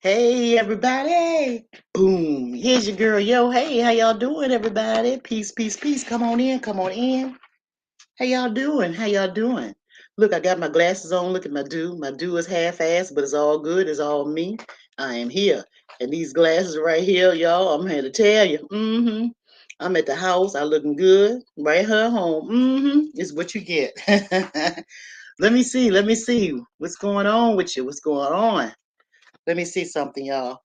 Hey everybody. Boom. Here's your girl. Yo, hey, how y'all doing, everybody? Peace, peace, peace. Come on in. Come on in. How y'all doing? How y'all doing? Look, I got my glasses on. Look at my do. My do is half-assed, but it's all good. It's all me. I am here. And these glasses right here, y'all, I'm here to tell you. I'm at the house. I looking good. Right here home. Is what you get. Let me see. Let me see. What's going on with you? What's going on? Let me see something, y'all.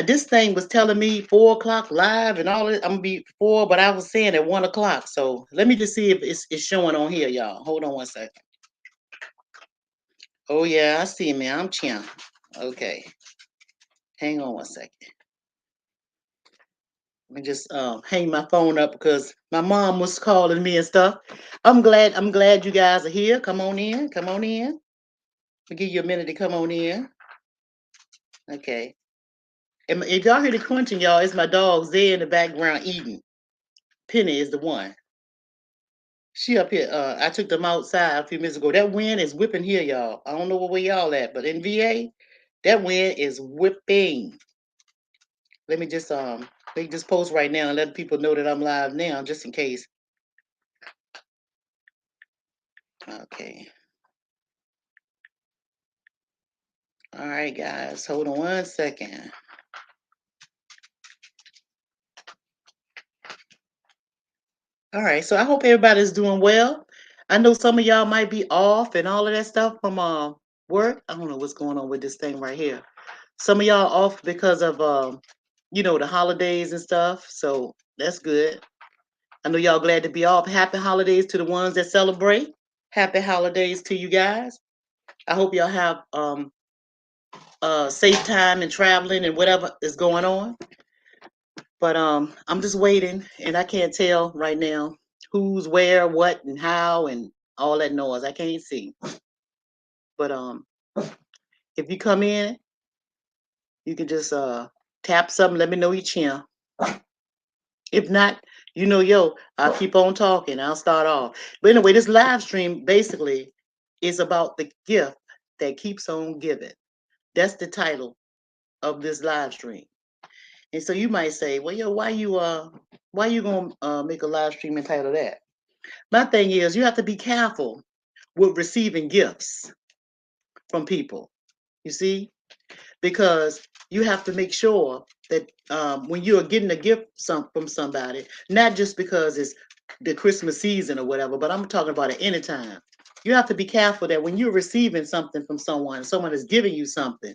This thing was telling me 4 o'clock live and all that. I'm gonna be 4, but I was saying at 1 o'clock. So let me just see if it's showing on here, y'all. Hold on one second. Oh yeah, I see, man. I'm chill. Okay, hang on one second. Let me just hang my phone up because my mom was calling me and stuff. I'm glad you guys are here. Come on in. Come on in. I'll give you a minute to come on in. Okay. And if y'all hear the crunching, y'all, it's my dogs. They're in the background eating. Penny is the one. She up here. I took them outside a few minutes ago. That wind is whipping here, y'all. I don't know where y'all at, but in VA, that wind is whipping. Let me just post right now and let people know that I'm live now, just in case. Okay. All right, guys. Hold on one second. All right. So I hope everybody's doing well. I know some of y'all might be off and all of that stuff from work. I don't know what's going on with this thing right here. Some of y'all off because of the holidays and stuff. So that's good. I know y'all glad to be off. Happy holidays to the ones that celebrate. Happy holidays to you guys. I hope y'all have safe time and traveling and whatever is going on. But I'm just waiting and I can't tell right now who's where, what, and how and all that noise. I can't see. But if you come in, you can just tap something, let me know you cheer. If not, I'll keep on talking. I'll start off. But anyway, this live stream basically is about the gift that keeps on giving. That's the title of this live stream. And so you might say, well, why you gonna make a live stream entitled that? My thing is you have to be careful with receiving gifts from people. You see? Because you have to make sure that when you are getting a gift from somebody, not just because it's the Christmas season or whatever, but I'm talking about at any time. You have to be careful that when you're receiving something from someone is giving you something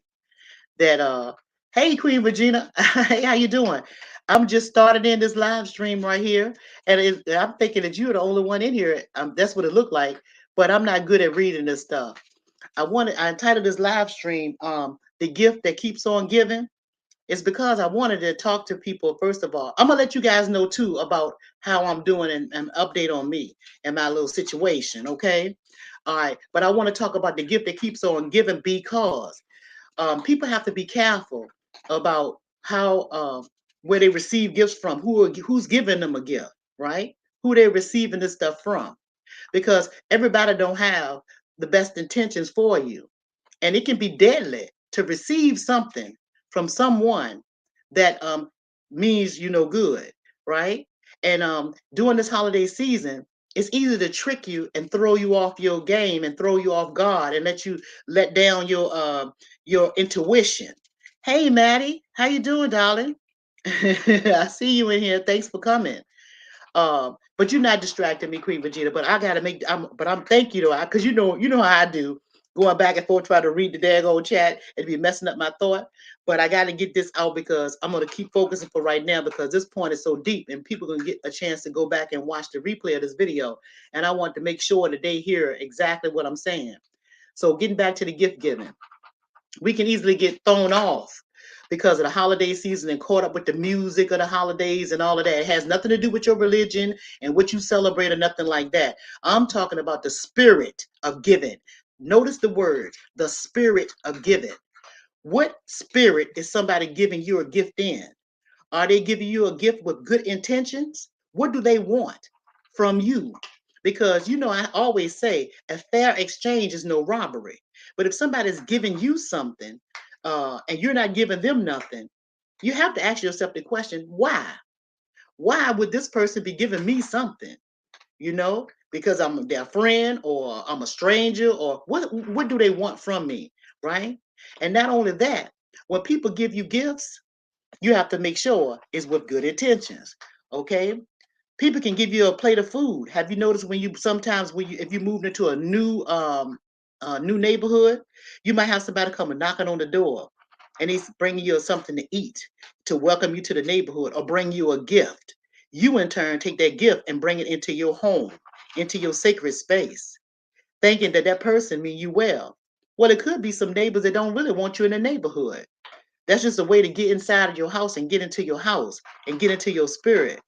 that hey Queen Regina, hey, how you doing? I'm just started in this live stream right here, and I'm thinking that you're the only one in here. That's what it looked like, but I'm not good at reading this stuff. I entitled this live stream, The Gift That Keeps on Giving. It's because I wanted to talk to people, first of all. I'm going to let you guys know, too, about how I'm doing and update on me and my little situation, okay? All right. But I want to talk about the gift that keeps on giving because people have to be careful about how where they receive gifts from, who's giving them a gift, right? Who they're receiving this stuff from, because everybody don't have the best intentions for you. And it can be deadly to receive something from someone that means good, right? And during this holiday season, it's easy to trick you and throw you off your game and throw you off guard and let down your intuition. Hey Maddie, how you doing, darling? I see you in here. Thanks for coming. But you're not distracting me, Queen Vegeta. But I gotta but I'm thank you though, because you know how I do, going back and forth, try to read the daggone chat and be messing up my thought. But I gotta get this out because I'm gonna keep focusing for right now because this point is so deep and people gonna get a chance to go back and watch the replay of this video. And I want to make sure that they hear exactly what I'm saying. So getting back to the gift giving, we can easily get thrown off because of the holiday season and caught up with the music of the holidays and all of that. It has nothing to do with your religion and what you celebrate or nothing like that. I'm talking about the spirit of giving. Notice the word, the spirit of giving. What spirit is somebody giving you a gift in? Are they giving you a gift with good intentions? What do they want from you? Because I always say a fair exchange is no robbery. But if somebody's giving you something, and you're not giving them nothing, you have to ask yourself the question, why? Why would this person be giving me something? You know, because I'm their friend or I'm a stranger, or what do they want from me, right? And not only that, when people give you gifts, you have to make sure it's with good intentions. Okay, people can give you a plate of food. Have you noticed when you sometimes when you if you moved into a new neighborhood, you might have somebody coming knocking on the door, and he's bringing you something to eat to welcome you to the neighborhood or bring you a gift. You in turn take that gift and bring it into your home, into your sacred space, thinking that that person mean you well. Well, it could be some neighbors that don't really want you in the neighborhood. That's just a way to get inside of your house and get into your house and get into your spirit.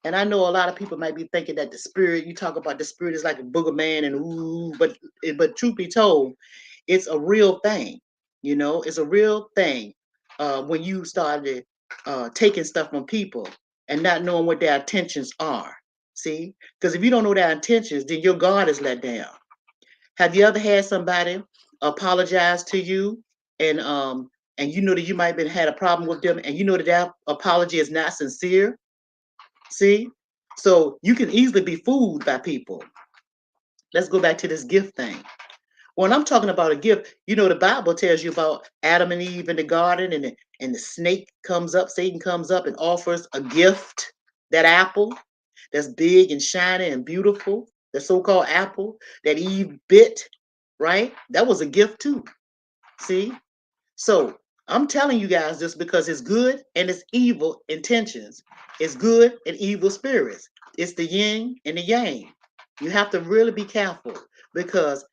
And I know a lot of people might be thinking that the spirit, you talk about the spirit is like a booger man and ooh, but truth be told, it's a real thing. You know, it's a real thing when you started taking stuff from people and not knowing what their intentions are. See, because if you don't know their intentions, then your guard is let down. Have you ever had somebody apologize to you and you know that you might have been had a problem with them and you know that that apology is not sincere? See? So you can easily be fooled by people. Let's go back to this gift thing. When I'm talking about a gift, you know, the Bible tells you about Adam and Eve in the garden, and the snake comes up, Satan comes up and offers a gift, that apple that's big and shiny and beautiful, the so-called apple that Eve bit, right? That was a gift too. See? So I'm telling you guys this because it's good and it's evil intentions. It's good and evil spirits. It's the yin and the yang. You have to really be careful because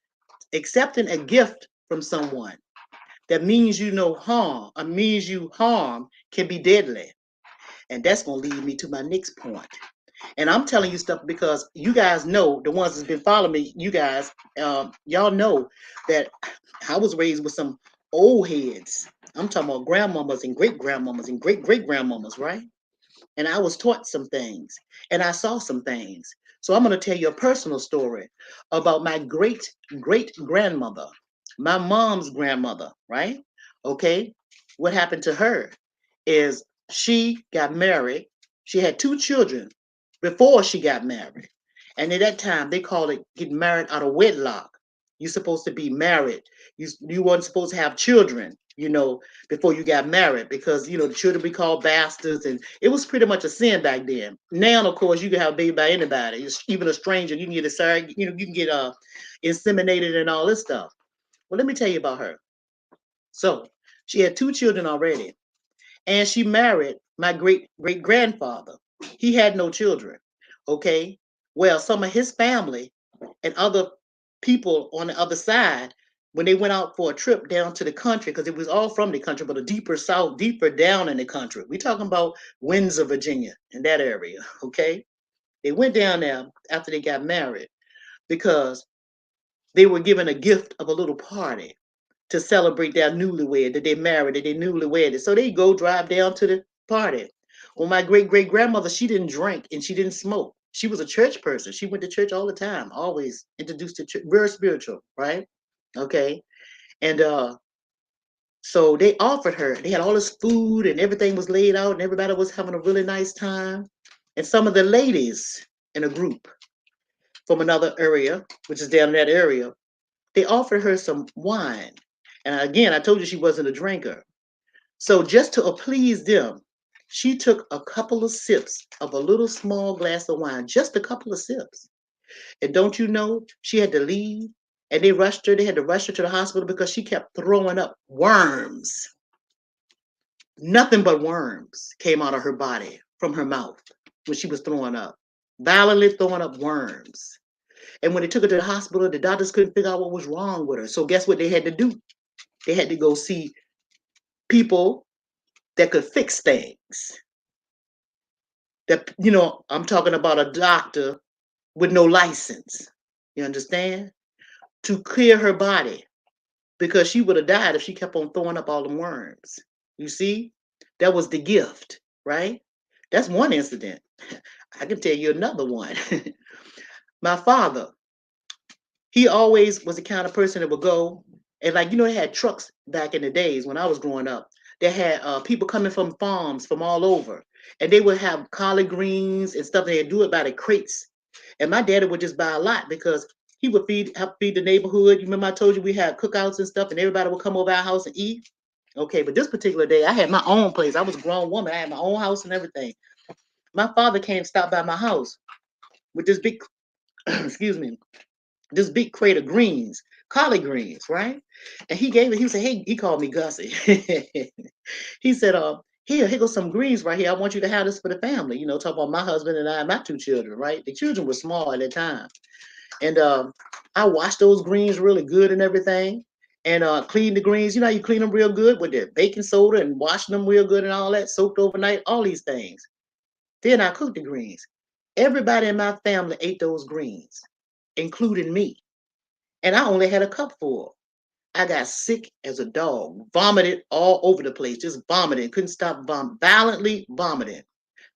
accepting a gift from someone that means you no harm, or means you harm, can be deadly. And that's going to lead me to my next point. And I'm telling you stuff because you guys know, the ones that's been following me, you guys, y'all know that I was raised with some old heads. I'm talking about grandmamas and great grandmamas and great great grandmamas, right? And I was taught some things and I saw some things. So I'm going to tell you a personal story about my great great grandmother, my mom's grandmother, right? Okay. What happened to her is she got married. She had two children before she got married. And at that time, they called it getting married out of wedlock. You're supposed to be married. You weren't supposed to have children, you know, before you got married because, you know, the children be called bastards. And it was pretty much a sin back then. Now, of course, you can have a baby by anybody, even a stranger. You can get a surrogate, you know, you can get inseminated and all this stuff. Well, let me tell you about her. So she had two children already and she married my great great grandfather. He had no children. Okay. Well, some of his family and other people on the other side, when they went out for a trip down to the country, because it was all from the country, but a deeper south, deeper down in the country. We're talking about Windsor, Virginia, in that area. Okay. They went down there after they got married because they were given a gift of a little party to celebrate their newlywed, that they married, that they newly wedded. So they go drive down to the party. Well, my great great grandmother, she didn't drink and she didn't smoke. She was a church person. She went to church all the time, always introduced to church, very spiritual, right? Okay. And so they offered her, they had all this food and everything was laid out and everybody was having a really nice time. And some of the ladies in a group from another area, which is down in that area, they offered her some wine. And again, I told you she wasn't a drinker. So just to appease them, she took a couple of sips of a little small glass of wine, just a couple of sips. And don't you know, she had to leave and they rushed her. They had to rush her to the hospital because she kept throwing up worms. Nothing but worms came out of her body from her mouth when she was throwing up, violently throwing up worms. And when they took her to the hospital, the doctors couldn't figure out what was wrong with her. So guess what they had to do? They had to go see people that could fix things. That, you know, I'm talking about a doctor with no license. You understand? To clear her body because she would have died if she kept on throwing up all the worms. You see? That was the gift, right? That's one incident. I can tell you another one. My father, he always was the kind of person that would go And like, they had trucks back in the days when I was growing up. They had people coming from farms from all over, and they would have collard greens and stuff. They'd do it by the crates, and my daddy would just buy a lot because he would help feed the neighborhood. You remember I told you we had cookouts and stuff, and everybody would come over our house and eat. Okay, but this particular day, I had my own place. I was a grown woman. I had my own house and everything. My father came stop by my house with this big, excuse me, this big crate of greens, collard greens, right? And he gave it. He said, "Hey," he called me Gussie. He said, here goes some greens right here. I want you to have this for the family." Talk about my husband and I and my two children, right? The children were small at the time. And I washed those greens really good and everything. And cleaned the greens. You know how you clean them real good with the baking soda and washing them real good and all that, soaked overnight, all these things. Then I cooked the greens. Everybody in my family ate those greens, including me. And I only had a cup full. I got sick as a dog, vomited all over the place, just vomiting, couldn't stop violently vomiting.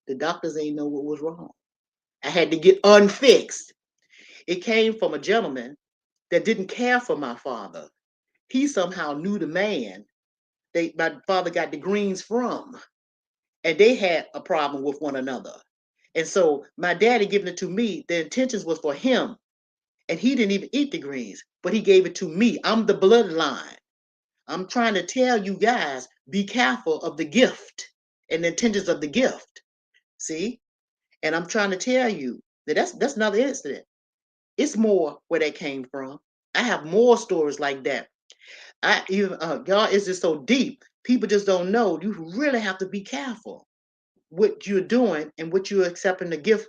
The doctors ain't know what was wrong. I had to get unfixed. It came from a gentleman that didn't care for my father. He somehow knew the man my father got the greens from, and they had a problem with one another. And so my daddy giving it to me, the intentions was for him, and he didn't even eat the greens, but he gave it to me. I'm the bloodline. I'm trying to tell you guys, be careful of the gift and the intentions of the gift. See? And I'm trying to tell you that that's another incident. It's more where that came from. I have more stories like that. God is just so deep. People just don't know. You really have to be careful what you're doing and what you're accepting the gift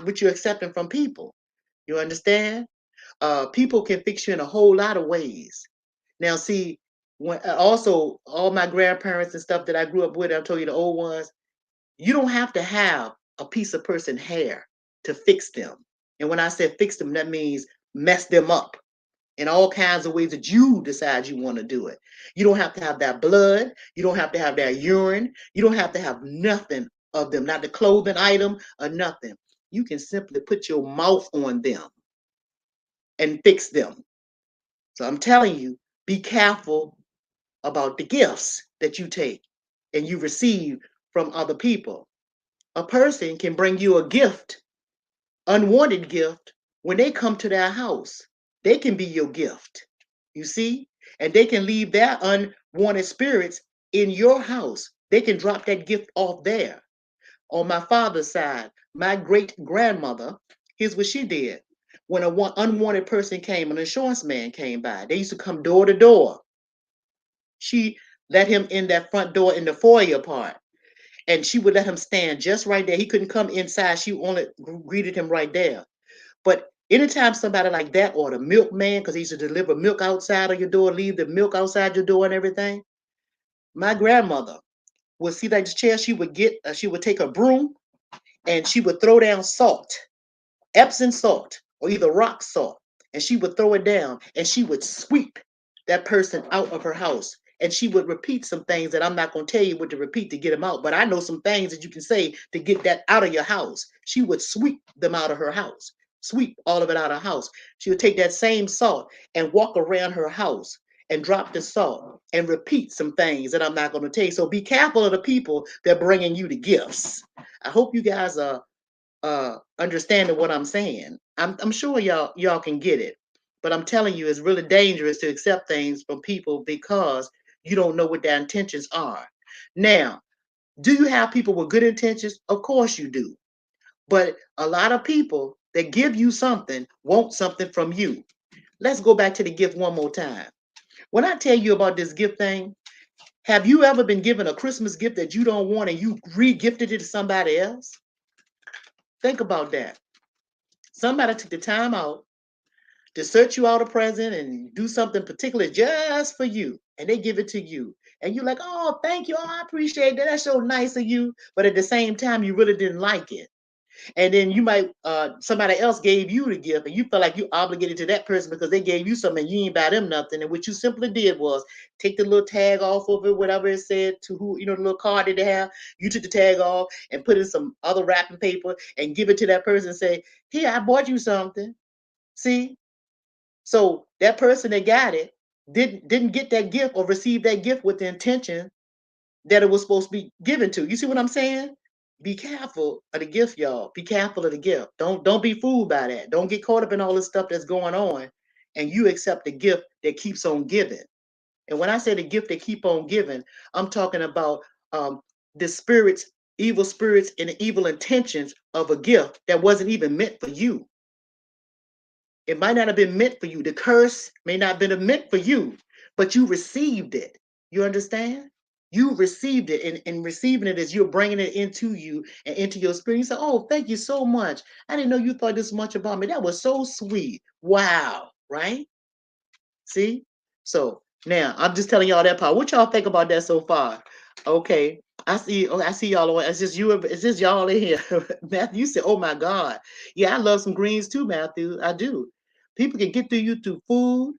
what you're accepting from people. You understand? People can fix you in a whole lot of ways. Now, see, when also all my grandparents and stuff that I grew up with, I told you the old ones, you don't have to have a piece of person hair to fix them. And when I say fix them, that means mess them up in all kinds of ways that you decide you want to do it. You don't have to have that blood. You don't have to have that urine. You don't have to have nothing of them, not the clothing item or nothing. You can simply put your mouth on them and fix them. So I'm telling you, be careful about the gifts that you take and you receive from other people. A person can bring you a gift, unwanted gift, when they come to their house. They can be your gift, you see? And they can leave their unwanted spirits in your house. They can drop that gift off there. On my father's side, my great grandmother, here's what she did. When unwanted person came, an insurance man came by, they used to come door to door. She let him in that front door in the foyer part, and she would let him stand just right there. He couldn't come inside. She only greeted him right there. But anytime somebody like that, or the milkman, because he used to deliver milk outside of your door, leave the milk outside your door and everything, my grandmother would see that chair. She would take a broom and she would throw down salt, Epsom salt, or either rock salt, and she would throw it down and she would sweep that person out of her house. And she would repeat some things that I'm not going to tell you what to repeat to get them out, but I know some things that you can say to get that out of your house. She would sweep them out of her house, sweep all of it out of her house. She would take that same salt and walk around her house and drop the salt and repeat some things that I'm not going to tell you. So be careful of the people that are bringing you the gifts. I hope you guys are understanding what I'm saying. I'm sure y'all can get it, but I'm telling you, it's really dangerous to accept things from people because you don't know what their intentions are. Now, do you have people with good intentions? Of course you do, but a lot of people that give you something want something from you. Let's go back to the gift one more time. When I tell you about this gift thing, have you ever been given a Christmas gift that you don't want and you re-gifted it to somebody else? Think about that. Somebody took the time out to search you out a present and do something particular just for you, and they give it to you. And you're like, "Oh, thank you. Oh, I appreciate that. That's so nice of you." But at the same time, you really didn't like it. And then you might somebody else gave you the gift and you felt like you obligated to that person because they gave you something and you ain't buy them nothing. And what you simply did was take the little tag off of it, whatever it said to who, the little card that they have. You took the tag off and put in some other wrapping paper and give it to that person and say, "Here, I bought you something." See? So that person that got it didn't get that gift or receive that gift with the intention that it was supposed to be given to. You see what I'm saying? Be careful of the gift, y'all. Be careful of the gift. Don't be fooled by that. Don't get caught up in all this stuff that's going on, and you accept the gift that keeps on giving. And when I say the gift that keep on giving, I'm talking about the spirits, evil spirits, and the evil intentions of a gift that wasn't even meant for you. It might not have been meant for you. The curse may not have been meant for you, but you received it. You understand? You received it, and receiving it is you're bringing it into you and into your spirit. You say, "Oh, thank you so much. I didn't know you thought this much about me. That was so sweet. Wow!" Right? See? So now I'm just telling y'all that part. What y'all think about that so far? Okay. I see. Oh, I see y'all. It's just you. It's just y'all in here. Matthew, you said, "Oh my God, yeah, I love some greens too, Matthew. I do." People can get to you through food.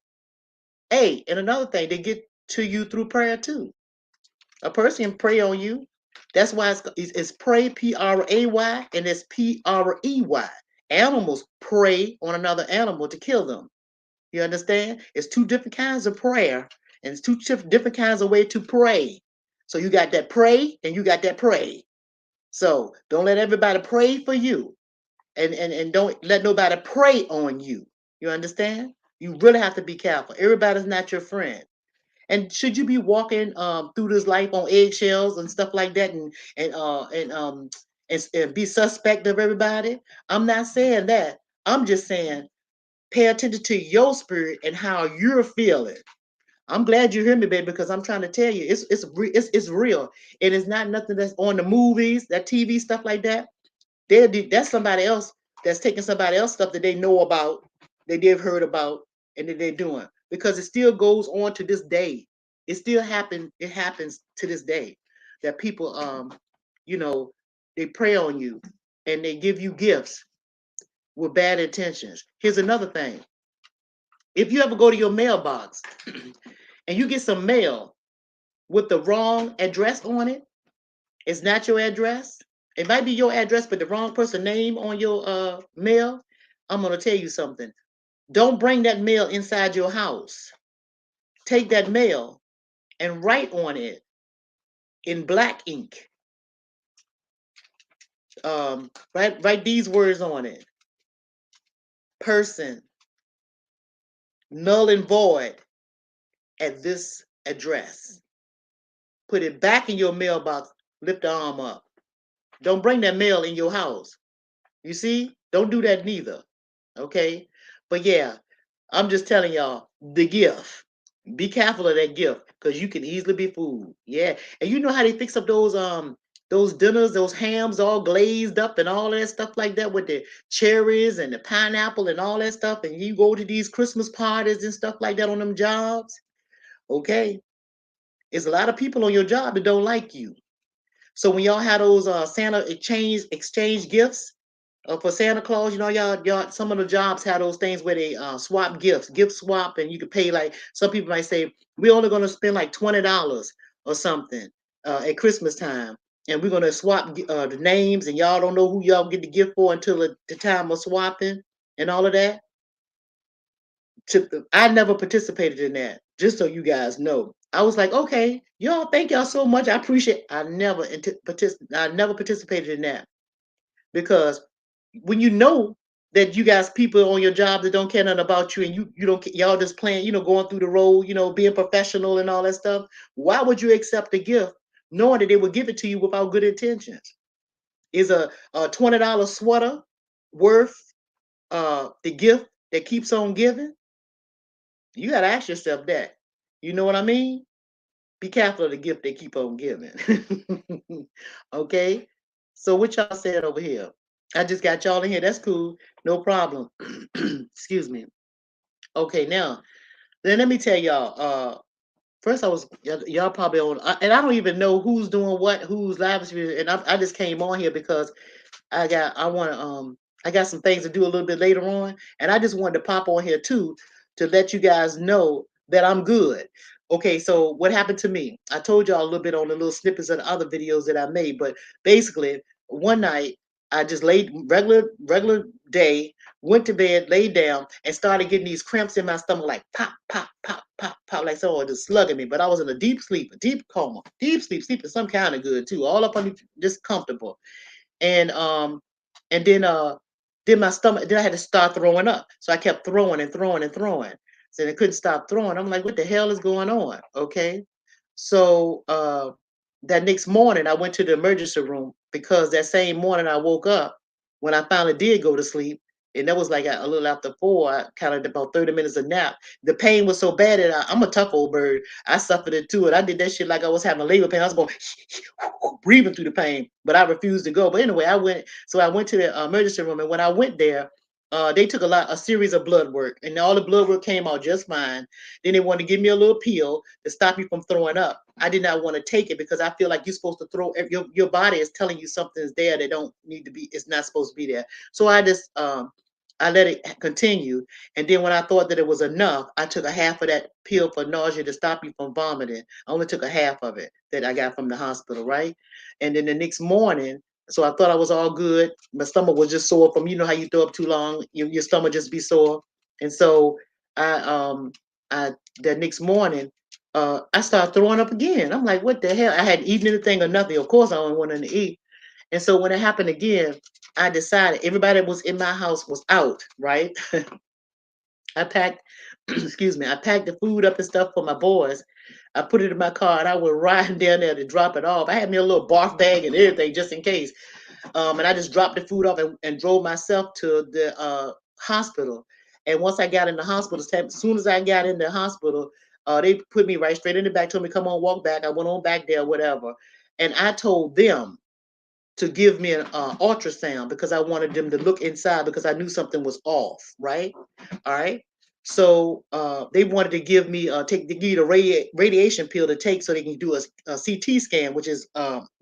Hey, and another thing, they get to you through prayer too. A person can pray on you. That's why it's pray, Pray, and it's Prey. Animals prey on another animal to kill them. You understand? It's two different kinds of prayer, and it's two different kinds of way to pray. So you got that pray and you got that pray. So don't let everybody pray for you, and don't let nobody prey on you. You understand? You really have to be careful. Everybody's not your friend. And should you be walking through this life on eggshells and stuff like that, and be suspect of everybody? I'm not saying that. I'm just saying pay attention to your spirit and how you're feeling. I'm glad you hear me, baby, because I'm trying to tell you, it's real. It is not nothing that's on the movies, that TV stuff like that. That's somebody else that's taking somebody else stuff that they know about, that they've heard about, and that they're doing. Because it still goes on to this day. It still happens. It happens to this day that people, you know, they prey on you and they give you gifts with bad intentions. Here's another thing. If you ever go to your mailbox and you get some mail with the wrong address on it, it's not your address. It might be your address, but the wrong person name on your mail. I'm gonna tell you something. Don't bring that mail inside your house. Take that mail and write on it in black ink. Write these words on it. Person, null and void at this address. Put it back in your mailbox. Lift the arm up. Don't bring that mail in your house. You see? Don't do that neither. Okay? But yeah, I'm just telling y'all the gift. Be careful of that gift because you can easily be fooled. Yeah. And you know how they fix up those dinners, those hams all glazed up and all that stuff like that with the cherries and the pineapple and all that stuff. And you go to these Christmas parties and stuff like that on them jobs. Okay. There's a lot of people on your job that don't like you. So when y'all have those Santa exchange gifts for Santa Claus, you know, y'all some of the jobs have those things where they swap gifts, gift swap, and you can pay like some people might say we're only going to spend like $20 or something at Christmas time, and we're going to swap the names, and y'all don't know who y'all get the gift for until the time of swapping and all of that. I never participated in that. Just so you guys know, I was like, okay, y'all, thank y'all so much. I appreciate. I never participated in that because when you know that you guys people on your job that don't care nothing about you and you don't y'all just playing, going through the role, being professional and all that stuff. Why would you accept a gift knowing that they would give it to you without good intentions? Is a $20 sweater worth the gift that keeps on giving? You got to ask yourself that. You know what I mean? Be careful of the gift they keep on giving. Okay? So what y'all said over here? I just got y'all in here. That's cool. No problem. Excuse me. Okay, now, then let me tell y'all. First I was y'all probably on, and I don't even know who's doing what, who's live streaming, and I just came on here because I got some things to do a little bit later on, and I just wanted to pop on here too to let you guys know that I'm good. Okay, so what happened to me? I told y'all a little bit on the little snippets of the other videos that I made, but basically one night I just laid regular day, went to bed, laid down, and started getting these cramps in my stomach, like pop, pop, pop, pop, pop, like someone just slugging me. But I was in a deep sleep, a deep coma, deep sleep, sleeping some kind of good too, all up on just comfortable. And and then my stomach, then I had to start throwing up. So I kept throwing and throwing and throwing. So I couldn't stop throwing. I'm like, what the hell is going on? Okay. So that next morning I went to the emergency room because that same morning I woke up when I finally did go to sleep. And that was like a little after 4. I kind of about 30 minutes of nap. The pain was so bad that I'm a tough old bird. I suffered it too. And I did that shit like I was having labor pain. I was going breathing through the pain, but I refused to go. But anyway, I went. So I went to the emergency room, and when I went there, they took a series of blood work, and all the blood work came out just fine. Then they wanted to give me a little pill to stop you from throwing up. I did not want to take it because I feel like you're supposed to throw. Your body is telling you something is there that don't need to be. It's not supposed to be there. So I just I let it continue. And then when I thought that it was enough, I took a half of that pill for nausea to stop you from vomiting. I only took a half of it that I got from the hospital, right? And then the next morning, so I thought I was all good. My stomach was just sore from, you know how you throw up too long, your stomach just be sore. And so I I that next morning, I started throwing up again. I'm like, what the hell? I hadn't eaten anything or nothing. Of course I only wanted to eat. And so when it happened again, I decided everybody that was in my house was out, right? I packed, excuse me, I packed the food up and stuff for my boys. I put it in my car and I went riding down there to drop it off. I had me a little barf bag and everything just in case. And I just dropped the food off and drove myself to the hospital. And once I got in the hospital, as soon as I got in the hospital, they put me right straight in the back, told me, come on, walk back. I went on back there, whatever. And I told them to give me an ultrasound because I wanted them to look inside because I knew something was off, right? All right. So they wanted to give me give you the radiation pill to take so they can do a CT scan, which is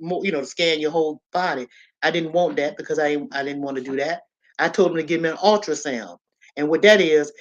more, to scan your whole body. I didn't want that because I didn't want to do that. I told them to give me an ultrasound, and what that is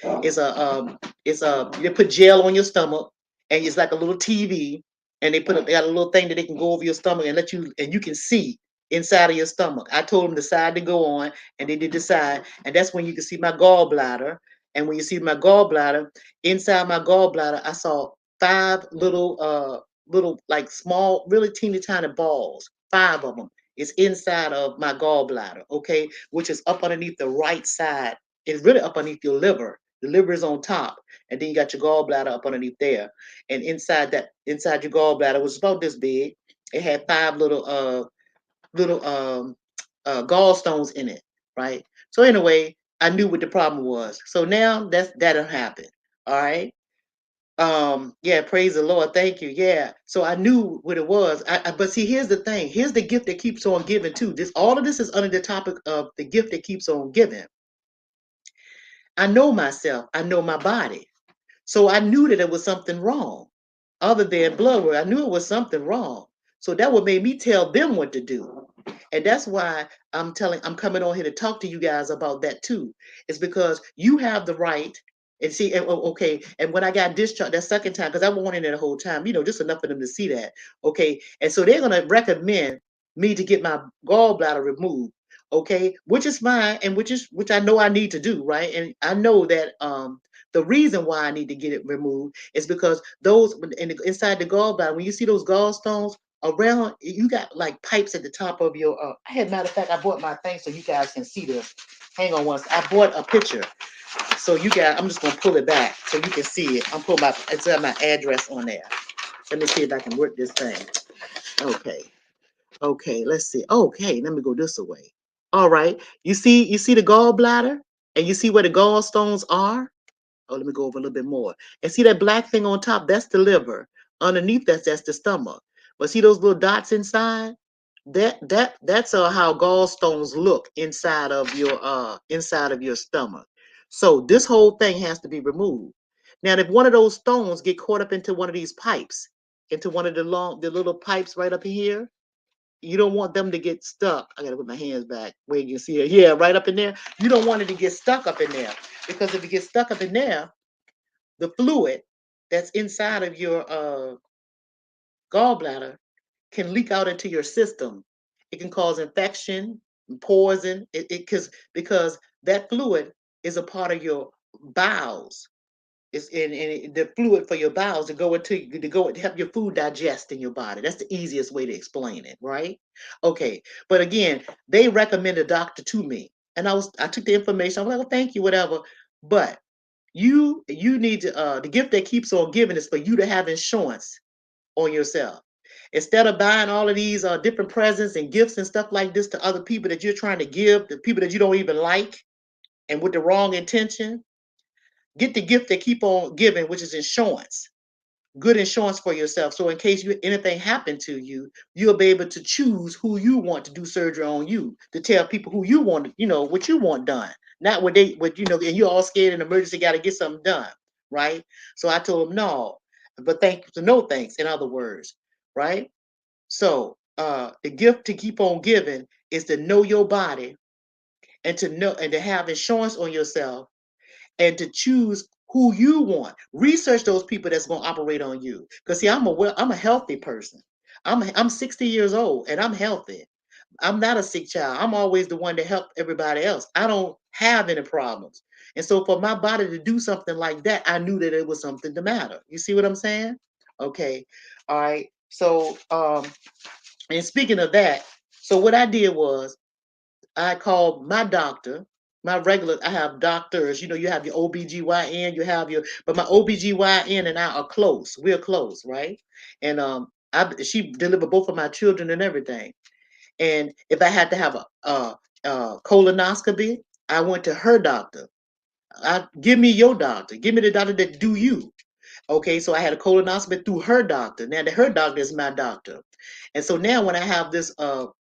they put gel on your stomach, and it's like a little TV, and they got a little thing that they can go over your stomach and let you, and you can see inside of your stomach. I told them the side to go on, and they did the side, and that's when you can see my gallbladder. And when you see my gallbladder, inside my gallbladder, I saw 5 little like small, really teeny tiny balls. 5 of them is inside of my gallbladder, okay, which is up underneath the right side. It's really up underneath your liver. The liver is on top, and then you got your gallbladder up underneath there. And inside your gallbladder was about this big. It had 5 little gallstones in it, right? So anyway, I knew what the problem was. So now that'll happen. All right. Yeah, praise the Lord. Thank you. Yeah. So I knew what it was. But see, here's the thing. Here's the gift that keeps on giving too. All of this is under the topic of the gift that keeps on giving. I know myself. I know my body. So I knew that it was something wrong. Other than blood work, I knew it was something wrong. So that would make me tell them what to do. And that's why I'm coming on here to talk to you guys about that too. It's because you have the right. And see, okay, and when I got discharged that second time, because I wanted it the whole time, just enough for them to see that. Okay. And so they're gonna recommend me to get my gallbladder removed. Okay, which is fine, and which I know I need to do, right? And I know that the reason why I need to get it removed is because those inside the gallbladder, when you see those gallstones around, you got like pipes at the top of your. I had, matter of fact, I bought my thing so you guys can see this. Hang on once. I bought a picture, so you guys. I'm just gonna pull it back so you can see it. I'm putting it's got my address on there. Let me see if I can work this thing. Okay. Okay. Let's see. Okay. Let me go this way. All right. You see the gallbladder, and you see where the gallstones are. Oh, let me go over a little bit more. And see that black thing on top? That's the liver. Underneath that's the stomach. But see those little dots inside? That's how gallstones look inside of your stomach. So this whole thing has to be removed. Now, if one of those stones get caught up into one of these pipes, into one of the little pipes right up here, you don't want them to get stuck. I gotta put my hands back where you can see it. Yeah, right up in there. You don't want it to get stuck up in there because if it gets stuck up in there, the fluid that's inside of your gallbladder can leak out into your system. It can cause infection, poison. Because that fluid is a part of your bowels. It's in the fluid for your bowels to help your food digest in your body. That's the easiest way to explain it, right? Okay, but again, they recommend a doctor to me, and I took the information. I'm like, well, thank you, whatever. But you need to the gift that keeps on giving is for you to have insurance on yourself. Instead of buying all of these different presents and gifts and stuff like this to other people that you're trying to give, to people that you don't even like, and with the wrong intention, get the gift that keep on giving, which is insurance. Good insurance for yourself. So in case anything happened to you, you'll be able to choose who you want to do surgery on you, to tell people who you want, what you want done. Not what and you're all scared in emergency, got to get something done, right? So I told him no, but thank you, no thanks, in other words, right? So the gift to keep on giving is to know your body, and to have insurance on yourself, and to choose who you want. Research those people that's going to operate on you. Because see, I'm a healthy person. I'm 60 years old and I'm healthy. I'm not a sick child. I'm always the one to help everybody else. I don't have any problems. And so for my body to do something like that, I knew that it was something to matter. You see what I'm saying? Okay. All right. So and speaking of that, so what I did was I called my doctor, my regular, I have doctors, you have your OBGYN, but my OBGYN and I are close. We're close, right? And she delivered both of my children and everything. And if I had to have a colonoscopy, I went to her doctor. Give me your doctor. Give me the doctor that do you. Okay, so I had a colonoscopy through her doctor. Now that her doctor is my doctor. And so now when I have this,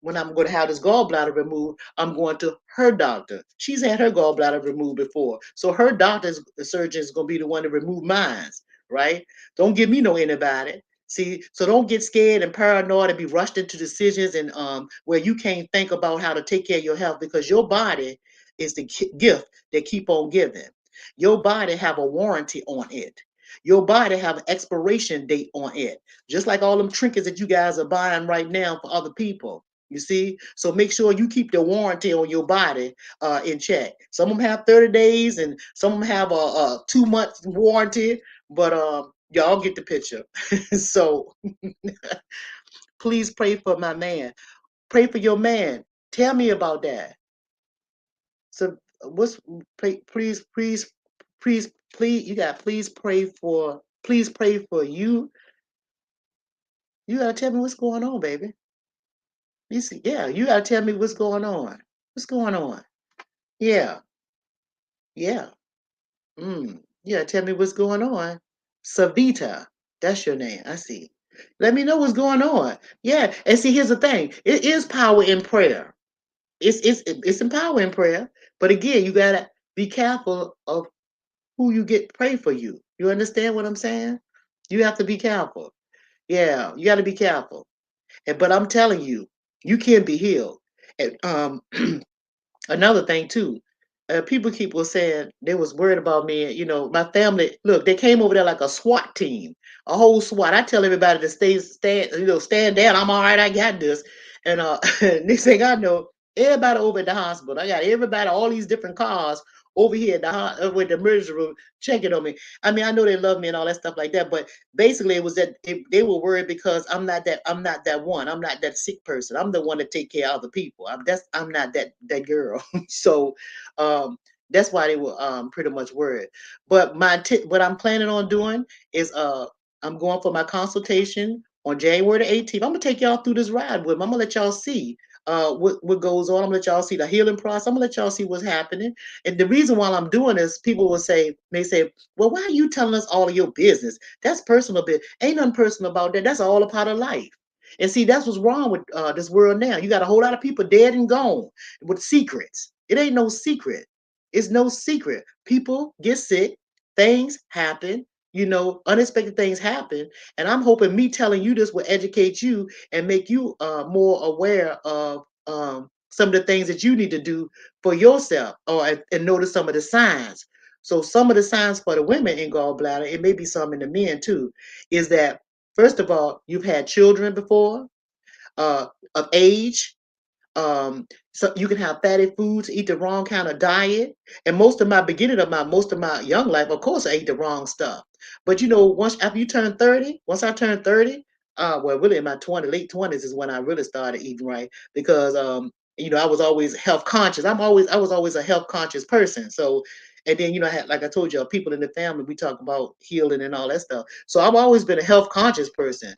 when I'm going to have this gallbladder removed, I'm going to her doctor. She's had her gallbladder removed before. So her the surgeon is going to be the one to remove mine, right? Don't give me no antibiotic. See, so don't get scared and paranoid and be rushed into decisions and where you can't think about how to take care of your health, because your body is the gift that keep on giving. Your body have a warranty on it. Your body have an expiration date on it, just like all them trinkets that you guys are buying right now for other people. You see, so make sure you keep the warranty on your body in check. Some of them have 30 days, and some of them have a 2 month warranty. But y'all get the picture. So please pray for my man. Pray for your man. Tell me about that. So please, please, please, please, you got please pray for you. You gotta tell me what's going on, baby. You see, yeah, you gotta tell me what's going on. What's going on? Yeah, yeah. You gotta tell me what's going on. Savita, that's your name. I see. Let me know what's going on. Yeah, and see, here's the thing. It is power in prayer. It's in power in prayer. But again, you gotta be careful of who you get pray for you. You understand what I'm saying? You have to be careful. Yeah, you got to be careful. But I'm telling you, you can be healed. And another thing too, people keep was saying they was worried about me. My family. Look, they came over there like a SWAT team, a whole SWAT. I tell everybody to stand down. I'm all right. I got this. And next thing I know, everybody over at the hospital. I got everybody, all these different cars over here at with the emergency room checking on me. I mean, I know they love me and all that stuff like that, but basically it was that they were worried because I'm not that one. I'm not that sick person. I'm the one that take care of other people. I'm not that girl. So that's why they were pretty much worried. But what I'm planning on doing is I'm going for my consultation on January the 18th. I'm gonna take y'all through this ride with me. I'm gonna let y'all see what goes on. I'm gonna let y'all see the healing process. I'm gonna let y'all see what's happening. And the reason why I'm doing this, people may say, well, why are you telling us all of your business? That's personal bit. Ain't nothing personal about that. That's all a part of life. And see, that's what's wrong with this world now. You got a whole lot of people dead and gone with secrets. It ain't no secret. It's no secret. People get sick, things happen, unexpected things happen. And I'm hoping me telling you this will educate you and make you more aware of some of the things that you need to do for yourself, and notice some of the signs. So some of the signs for the women in gallbladder, it may be some in the men too, is that first of all, you've had children before, of age. So you can have fatty foods, eat the wrong kind of diet. And most of my young life, of course, I ate the wrong stuff. But once after you turn 30, once I turned 30, well, really in my late 20s is when I really started eating right because I was always health conscious. I was always a health conscious person. So and then I had, like I told you, people in the family, we talk about healing and all that stuff. So I've always been a health conscious person.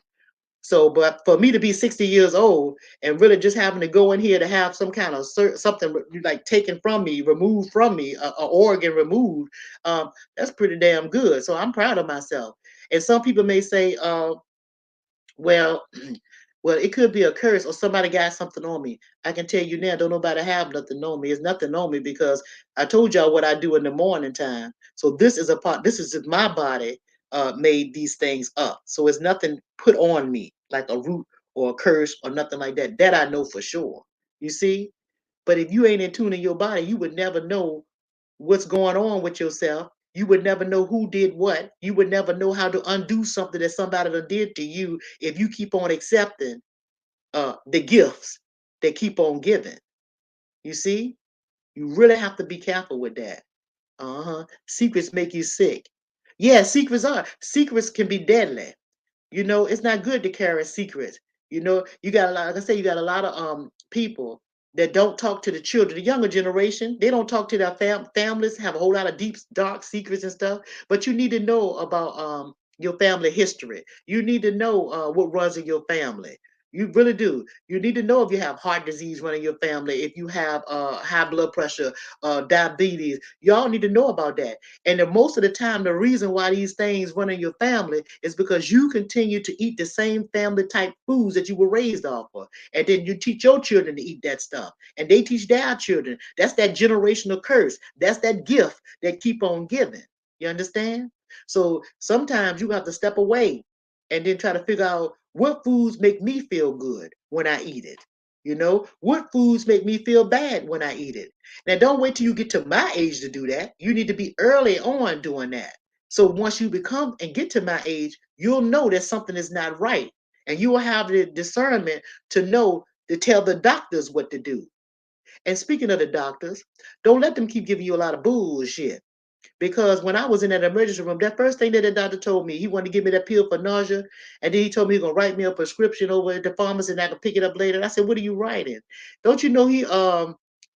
So, but for me to be 60 years old and really just having to go in here to have some kind of something like taken from me, removed from me, a organ removed, that's pretty damn good. So I'm proud of myself. And some people may say, well, well, it could be a curse or somebody got something on me. I can tell you now, don't nobody have nothing on me. It's nothing on me because I told y'all what I do in the morning time. So this is just my body made these things up. So it's nothing put on me like a root or a curse or nothing like that. That I know for sure. You see? But if you ain't in tune in your body, you would never know what's going on with yourself. You would never know who did what. You would never know how to undo something that somebody done did to you if you keep on accepting the gifts that keep on giving. You see, you really have to be careful with that. Secrets make you sick. Yeah, secrets can be deadly. It's not good to carry secrets. You got a lot, like I say, you got a lot of people that don't talk to the children, the younger generation. They don't talk to their families, have a whole lot of deep, dark secrets and stuff. But you need to know about your family history. You need to know what runs in your family. You really do. You need to know if you have heart disease running in your family, if you have high blood pressure, diabetes. Y'all need to know about that. And most of the time, the reason why these things run in your family is because you continue to eat the same family type foods that you were raised off of. And then you teach your children to eat that stuff. And they teach their children. That's that generational curse. That's that gift that keep on giving. You understand? So sometimes you have to step away and then try to figure out what foods make me feel good when I eat it. What foods make me feel bad when I eat it. Now, don't wait till you get to my age to do that. You need to be early on doing that. So once you become and get to my age, you'll know that something is not right. And you will have the discernment to know to tell the doctors what to do. And speaking of the doctors, don't let them keep giving you a lot of bullshit. Because when I was in that emergency room, that first thing that the doctor told me, he wanted to give me that pill for nausea. And then he told me he's gonna write me a prescription over at the pharmacy and I can pick it up later. And I said, what are you writing? Don't you know he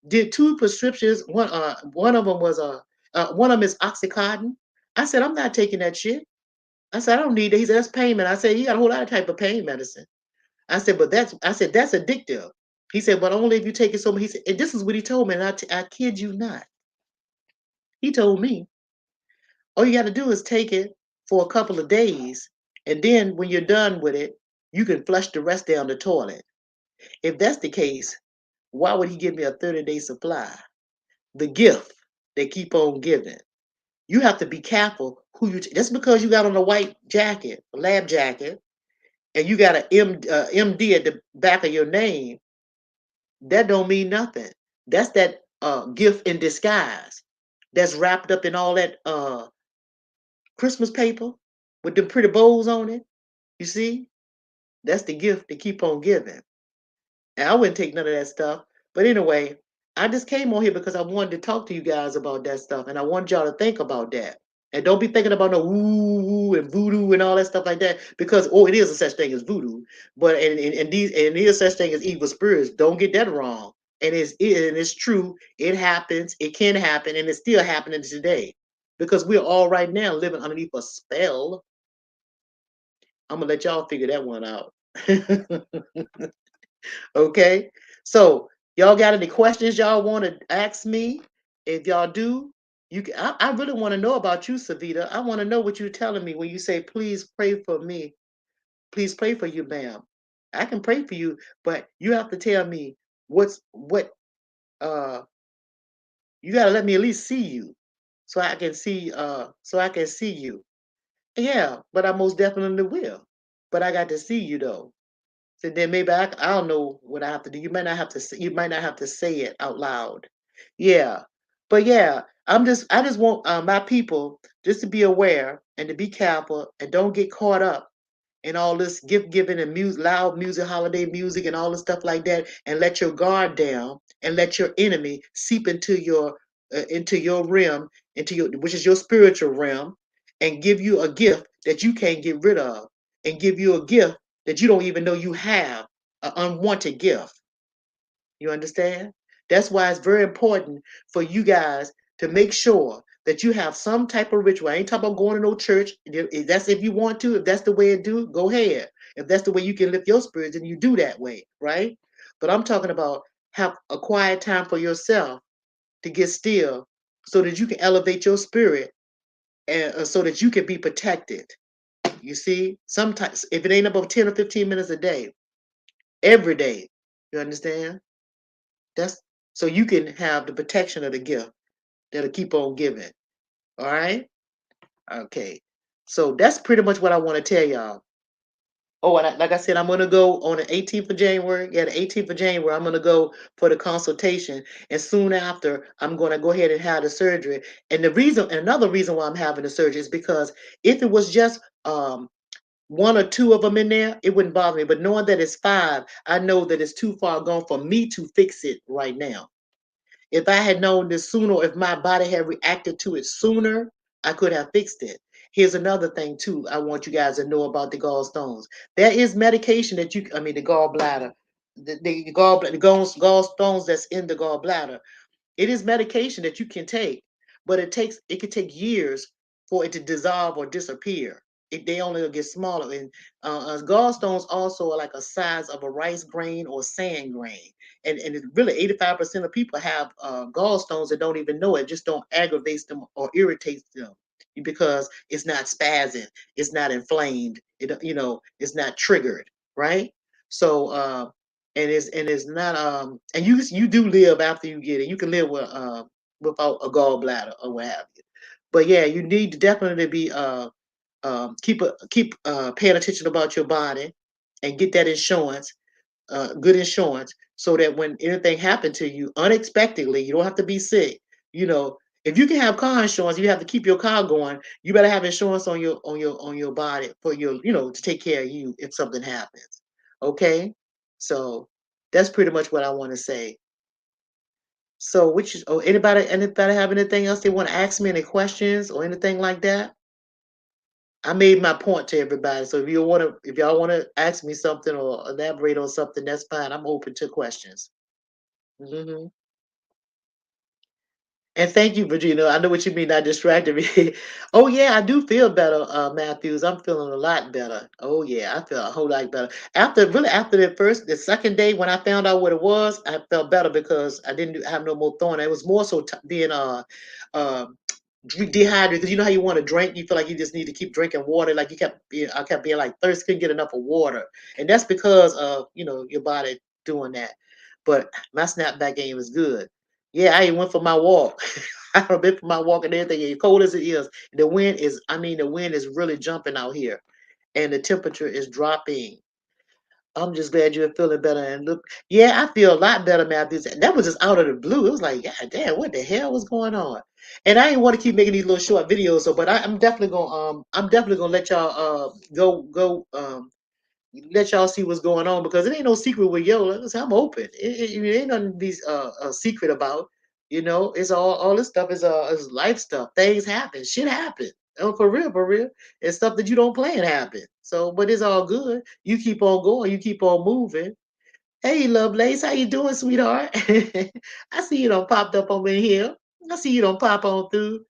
did two prescriptions? One of them was one of them is Oxycontin. I said, I'm not taking that shit. I said, I don't need that. He said, that's pain medicine. I said, you got a whole lot of type of pain medicine. I said, that's addictive. He said, but only if you take it so much. He said, and this is what he told me, and I kid you not. He told me, all you got to do is take it for a couple of days, and then when you're done with it, you can flush the rest down the toilet. If that's the case, why would he give me a 30-day supply? The gift they keep on giving. You have to be careful who you. Just because you got on a white jacket, a lab jacket, and you got an MD at the back of your name, that don't mean nothing. That's that gift in disguise. That's wrapped up in all that Christmas paper with the pretty bows on it. You see, that's the gift to keep on giving. And I wouldn't take none of that stuff. But anyway, I just came on here because I wanted to talk to you guys about that stuff, and I want y'all to think about that. And don't be thinking about no woo and voodoo and all that stuff like that, because it is a such thing as voodoo, but and there is such thing as evil spirits. Don't get that wrong. And it's true. It happens. It can happen, and it's still happening today, because we're all right now living underneath a spell. I'm gonna let y'all figure that one out. Okay. So y'all got any questions y'all want to ask me? If y'all do, I really want to know about you, Savita. I want to know what you're telling me when you say, please pray for me. Please pray for you, ma'am. I can pray for you, but you have to tell me what uh you gotta let me at least see you so I can see you. Yeah, but I most definitely will. But I got to see you though. So then maybe I don't know what I have to do. You might not have to say it out loud. Yeah. But yeah, I just want my people just to be aware and to be careful and don't get caught up and all this gift giving and music, loud music, holiday music, and all the stuff like that, and let your guard down, and let your enemy seep into your realm, into your which is your spiritual realm, and give you a gift that you can't get rid of, and give you a gift that you don't even know you have, an unwanted gift. You understand? That's why it's very important for you guys to make sure that you have some type of ritual. I ain't talking about going to no church. If that's if you want to, if that's the way to do, go ahead. If that's the way you can lift your spirits, then you do that way, right? But I'm talking about have a quiet time for yourself to get still so that you can elevate your spirit and so that you can be protected. You see, sometimes if it ain't about 10 or 15 minutes a day, every day, you understand? That's so you can have the protection of the gift that'll keep on giving. All right? Okay. So that's pretty much what I want to tell y'all. Oh, and like I said, I'm gonna go on the 18th of January. Yeah, the 18th of January, I'm gonna go for the consultation, and soon after, I'm gonna go ahead and have the surgery. And another reason why I'm having the surgery is because if it was just one or two of them in there, it wouldn't bother me. But knowing that it's five, I know that it's too far gone for me to fix it right now. If I had known this sooner, if my body had reacted to it sooner, I could have fixed it. Here's another thing too. I want you guys to know about the gallstones. There is medication that I mean, the gallbladder, the gallstones that's in the gallbladder. It is medication that you can take, but it can take years for it to dissolve or disappear. They only get smaller. And gallstones also are like a size of a rice grain or sand grain. And it's really 85% of people have gallstones that don't even know it, just don't aggravate them or irritate them because it's not spazzing, it's not inflamed, it's not triggered, right? So and it's not and you do live after you get it. You can live without a gallbladder or what have you. But yeah, you need to definitely be keep paying attention about your body and get that insurance, good insurance, so that when anything happened to you unexpectedly, you don't have to be sick. You know, if you can have car insurance, you have to keep your car going. You better have insurance on your body for to take care of you if something happens. Okay, so that's pretty much what I want to say. So, anybody have anything else they want to ask me? Any questions or anything like that? I made my point to everybody. So if y'all want to ask me something or elaborate on something, that's fine. I'm open to questions. Hmm. And thank you, Virginia. I know what you mean. Not distracted me. Oh yeah, I do feel better, Matthews. I'm feeling a lot better. Oh yeah, I feel a whole lot better. After the second day when I found out what it was, I felt better because I didn't have no more thorn. It was more so being uh, dehydrated because you know how you want to drink, you feel like you just need to keep drinking water. Like I kept being like thirsty, couldn't get enough of water, and that's because of your body doing that. But my snapback game is good. Yeah, I even went for my walk. I've been for my walk and everything. As cold as it is, the wind is really jumping out here, and the temperature is dropping. I'm just glad you're feeling better. And look, yeah, I feel a lot better, Matthews. That was just out of the blue. It was like, God damn, what the hell was going on? And I didn't want to keep making these little short videos, so but I'm definitely gonna let y'all go let y'all see what's going on because it ain't no secret with Yola. I'm open. It ain't nothing to be a secret about. It's all this stuff is life stuff. Things happen. Shit happen. Oh, for real, for real. It's stuff that you don't plan happen. So, but it's all good. You keep on going. You keep on moving. Hey, Lovelace, how you doing, sweetheart? I see you don't popped up over here. I see you don't pop on through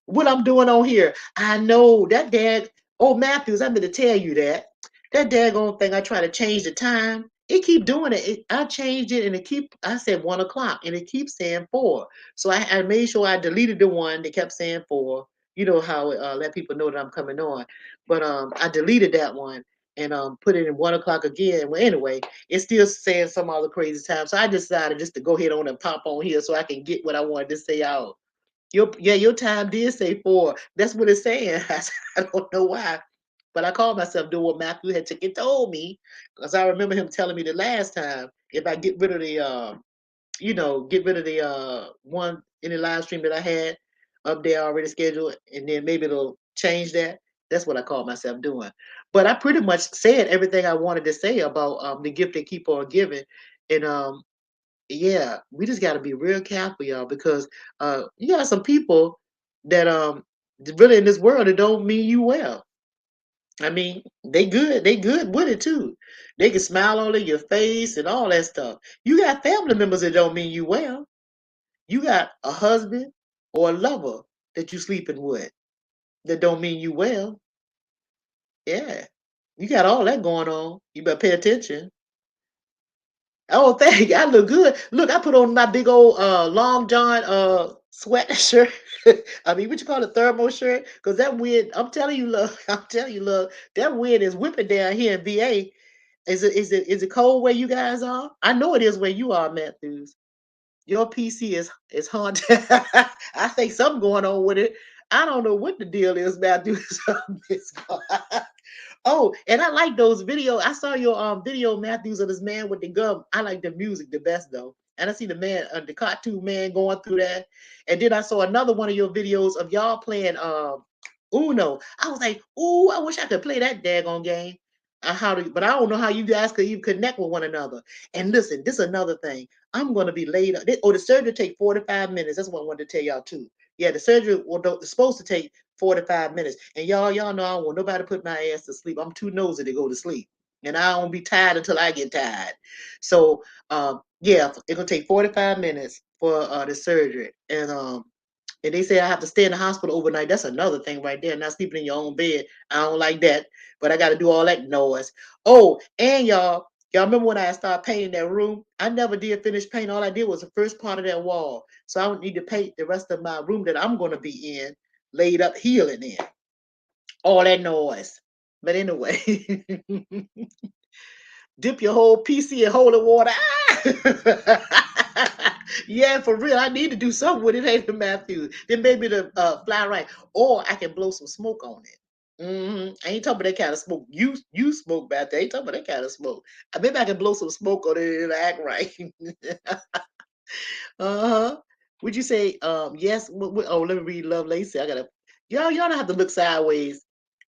what I'm doing on here. I know that oh Matthews, I meant to tell you that daggone thing. I try to change the time. It keep doing it. I changed it and I said 1 o'clock and it keeps saying 4. So I made sure I deleted the one that kept saying 4. You know how it let people know that I'm coming on. But I deleted that one and put it in 1 o'clock again. Well, anyway, it's still saying some other crazy time. So I decided just to go ahead on and pop on here so I can get what I wanted to say out. Your time did say 4. That's what it's saying. I don't know why, but I called myself doing what Matthew had told me because I remember him telling me the last time if I get rid of the one in the live stream that I had up there already scheduled, and then maybe it'll change that. That's what I call myself doing. But I pretty much said everything I wanted to say about the gift they keep on giving. And yeah, we just got to be real careful, y'all, because you got some people that really in this world that don't mean you well. I mean, they good with it too. They can smile all in your face and all that stuff. You got family members that don't mean you well. You got a husband or a lover that you sleeping with that don't mean you well. Yeah. You got all that going on. You better pay attention. Oh, thank you. I look good. Look, I put on my big old long john sweatshirt. I mean, what you call it, thermal shirt? Because that wind, I'm telling you, look, I'm telling you, look, that wind is whipping down here in VA. Is it cold where you guys are? I know it is where you are, Matthews. Your PC is haunted. I think something going on with it. I don't know what the deal is, Matthews. Oh, and I like those videos. I saw your video, Matthews, of this man with the gum. I like the music the best though. And I see the man, the cartoon man going through that. And then I saw another one of your videos of y'all playing Uno. I was like, ooh, I wish I could play that daggone game. But I don't know how you guys could even connect with one another. And listen, this is another thing. I'm gonna be late. The surgery take 45 minutes. That's what I wanted to tell y'all too. Yeah, the surgery it's supposed to take 45 minutes. And y'all know I don't want nobody to put my ass to sleep. I'm too nosy to go to sleep. And I don't be tired until I get tired. So yeah, it's gonna take 45 minutes for the surgery. And they say I have to stay in the hospital overnight. That's another thing right there. Not sleeping in your own bed. I don't like that. But I gotta do all that noise. Oh, and y'all remember when I started painting that room? I never did finish painting. All I did was the first part of that wall. So I would need to paint the rest of my room that I'm gonna be in, laid up healing in. All that noise. But anyway, dip your whole PC in holy water. Ah! Yeah, for real. I need to do something with it, ain't it, Matthew? Then maybe the fly right. Or I can blow some smoke on it. I ain't talking about that kind of smoke. You smoke back there. I ain't talking about that kind of smoke. Maybe I can blow some smoke on it and it'll act right. Uh-huh. Would you say yes? Oh, let me read Love Lacey. I gotta y'all don't have to look sideways.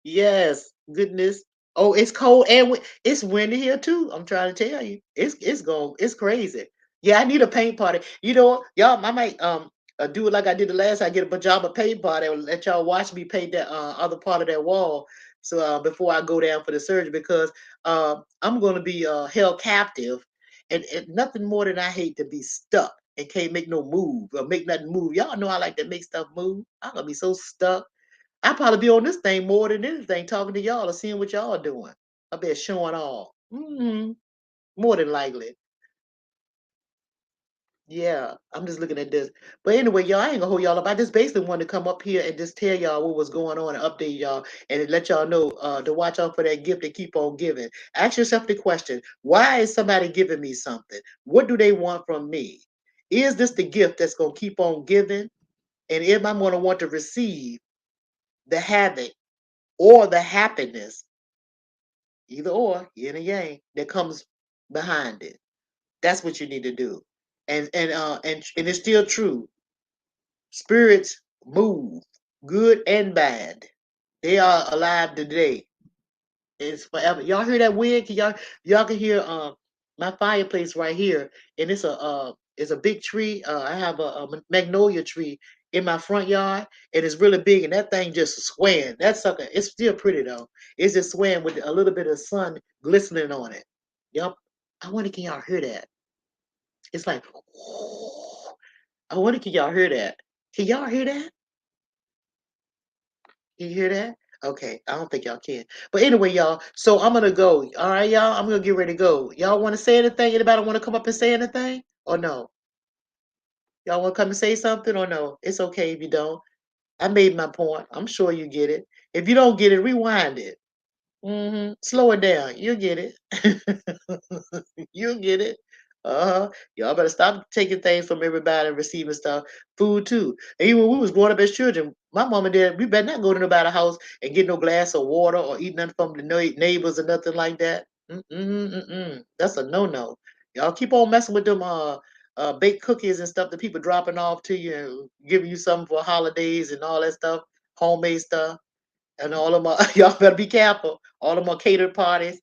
Yes, goodness. Oh, it's cold and it's windy here too. I'm trying to tell you, it's crazy. Yeah, I need a paint party. You know, y'all, I might do it like I did the last. I get a pajama paint party. I'll let y'all watch me paint that other part of that wall. So before I go down for the surgery, because I'm gonna be held captive, and nothing more than I hate to be stuck and can't make no move or make nothing move. Y'all know I like to make stuff move. I'm gonna be so stuck. I probably be on this thing more than anything, talking to y'all or seeing what y'all doing. I bet showing off. More than likely. Yeah, I'm just looking at this. But anyway, y'all, I ain't gonna hold y'all up. I just basically wanted to come up here and just tell y'all what was going on and update y'all and let y'all know to watch out for that gift and keep on giving. Ask yourself the question, why is somebody giving me something? What do they want from me? Is this the gift that's gonna keep on giving? And am I gonna want to receive the havoc or the happiness, either or, yin and yang, that comes behind it? That's what you need to do. And it's still true. Spirits move, good and bad. They are alive today. It's forever. Y'all hear that wind? Y'all can hear my fireplace right here, and it's a big tree. I have a magnolia tree in my front yard, and it's really big, and that thing just swaying. That sucker, it's still pretty though. It's just swaying with a little bit of sun glistening on it. Yup. I wonder can y'all hear that? It's like I wonder can y'all hear that? Can y'all hear that? Can you hear that? Okay, I don't think y'all can. But anyway, y'all, so I'm gonna go. All right, y'all, I'm gonna get ready to go. Y'all want to say anything? Anybody want to come up and say anything? Or no? Y'all want to come and say something or no? It's okay if you don't. I made my point. I'm sure you get it. If you don't get it, rewind it. Slow it down. You'll get it. You'll get it. Y'all better stop taking things from everybody and receiving stuff. Food too. And even when we was growing up as children, my mom and dad, we better not go to nobody's house and get no glass of water or eat nothing from the neighbors or nothing like that. That's a no-no. Y'all keep on messing with them baked cookies and stuff that people dropping off to you and giving you something for holidays and all that stuff, homemade stuff. and all of my y'all better be careful. All of my catered parties.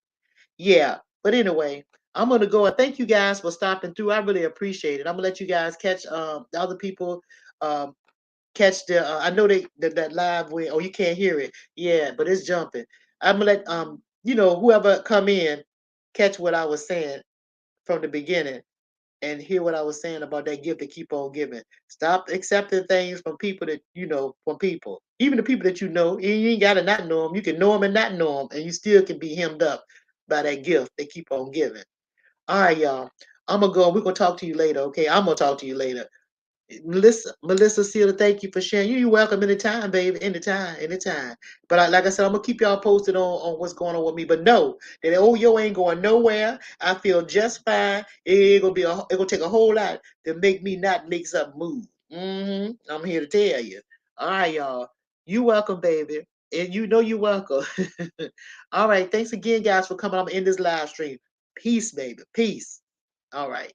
Yeah. But anyway, I'm gonna go and thank you guys for stopping through. I really appreciate it. I'm gonna let you guys catch the other people um catch the I know that live where oh you can't hear it. Yeah, but it's jumping. I'm gonna let whoever come in catch what I was saying from the beginning and hear what I was saying about that gift to keep on giving. Stop accepting things from people that from people. Even the people that you know, you ain't gotta not know them. You can know them and not know them, and you still can be hemmed up by that gift they keep on giving. All right, y'all. I'm gonna go. We're gonna talk to you later. Okay, I'm gonna talk to you later. Melissa Sealer, thank you for sharing. You're welcome anytime, baby. Anytime, anytime. But like I said, I'm gonna keep y'all posted on what's going on with me. But know that old yo ain't going nowhere. I feel just fine. It gonna take a whole lot to make me not make something move. I'm here to tell you. All right, y'all. You welcome, baby. And you know you welcome. All right. Thanks again, guys, for coming on in this live stream. Peace, baby. Peace. All right.